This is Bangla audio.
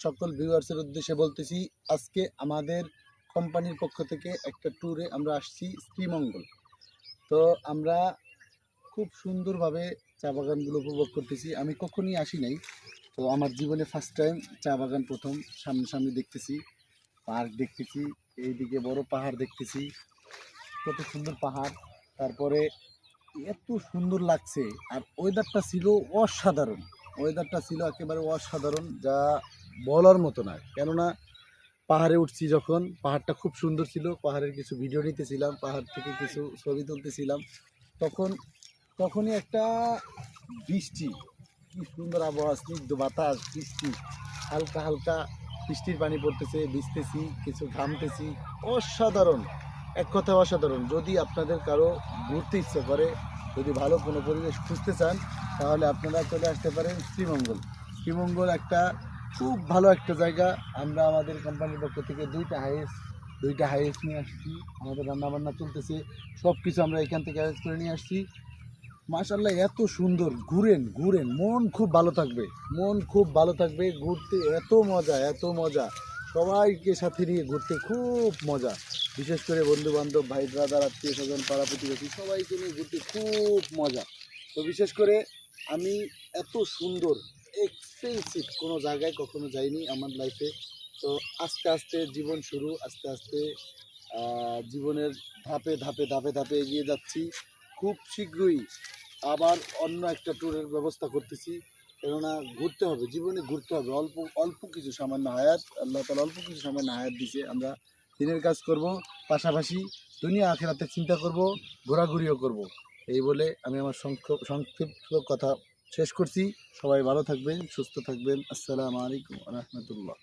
সকল ভিউয়ার্সের উদ্দেশ্যে বলতেছি, আজকে আমাদের কোম্পানির পক্ষ থেকে একটা ট্যুরে আমরা আসছি শ্রীমঙ্গল। তো আমরা খুব সুন্দরভাবে চা বাগানগুলো উপভোগ করতেছি। আমি কখনই আসি নাই, তো আমার জীবনে ফার্স্ট টাইম চা বাগান প্রথম সামনাসামনি দেখতেছি, পার্ক দেখতেছি, এইদিকে বড় পাহাড় দেখতেছি, কত সুন্দর পাহাড়। তারপরে এত সুন্দর লাগছে, আর ওয়েদারটা ছিল অসাধারণ। ওয়েদারটা ছিল একেবারে অসাধারণ, যা বলার মতো না। কেননা পাহাড়ে উঠছি যখন, পাহাড়টা খুব সুন্দর ছিল, পাহাড়ের কিছু ভিডিও নিতেছিলাম, পাহাড় থেকে কিছু ছবি তুলতেছিলাম। তখন তখনই একটা বৃষ্টি, কি সুন্দর আবহাওয়া, স্নিগ্ধ বাতাস, বৃষ্টি, হালকা হালকা বৃষ্টির পানি পড়তেছে, ভিজতেছি, কিছু ঘামতেছি। অসাধারণ, এক কথায় অসাধারণ। যদি আপনাদের কারো ঘুরতে ইচ্ছে করে, যদি ভালো কোনো পরিবেশ খুঁজতে চান, তাহলে আপনারা চলে আসতে পারেন শ্রীমঙ্গল। শ্রীমঙ্গল একটা খুব ভালো একটা জায়গা। আমরা আমাদের কোম্পানির পক্ষ থেকে দুইটা হাইস নিয়ে আসছি, আমাদের রান্নাবান্না চলতেছে, সব কিছু আমরা এখান থেকে অ্যারেঞ্জ করে নিয়ে আসছি। মাশাআল্লাহ, এত সুন্দর, ঘুরেন ঘুরেন, মন খুব ভালো থাকবে, মন খুব ভালো থাকবে। ঘুরতে এত মজা, এত মজা, সবাইকে সাথে নিয়ে ঘুরতে খুব মজা। বিশেষ করে বন্ধু বান্ধব, ভাই ব্রাদার, আত্মীয় স্বজন, পাড়া প্রতিবেশী, সবাইকে নিয়ে ঘুরতে খুব মজা। তো বিশেষ করে আমি এত সুন্দর এক্সপেন্সিভ কোনো জায়গায় কখনো যাইনি আমার লাইফে। তো আস্তে আস্তে জীবন শুরু, আস্তে আস্তে জীবনের ধাপে ধাপে ধাপে ধাপে এগিয়ে যাচ্ছি। খুব শীঘ্রই আবার অন্য একটা ট্যুরের ব্যবস্থা করতেছি, কেননা ঘুরতে হবে, জীবনে ঘুরতে হবে। অল্প অল্প কিছু সামান্য হায়াত, আল্লাহ তাআলা অল্প কিছু সামান্য হায়াত দিছে। আমরা দিনের কাজ করব, পাশাপাশি দুনিয়া আখিরাতের চিন্তা করব, ঘোরাঘুরিও করব। এই বলে আমি আমার সংক্ষিপ্ত কথা শেষ করছি। সবাই ভালো থাকবেন, সুস্থ থাকবেন। আসসালামু আলাইকুম ওয়া রাহমাতুল্লাহ।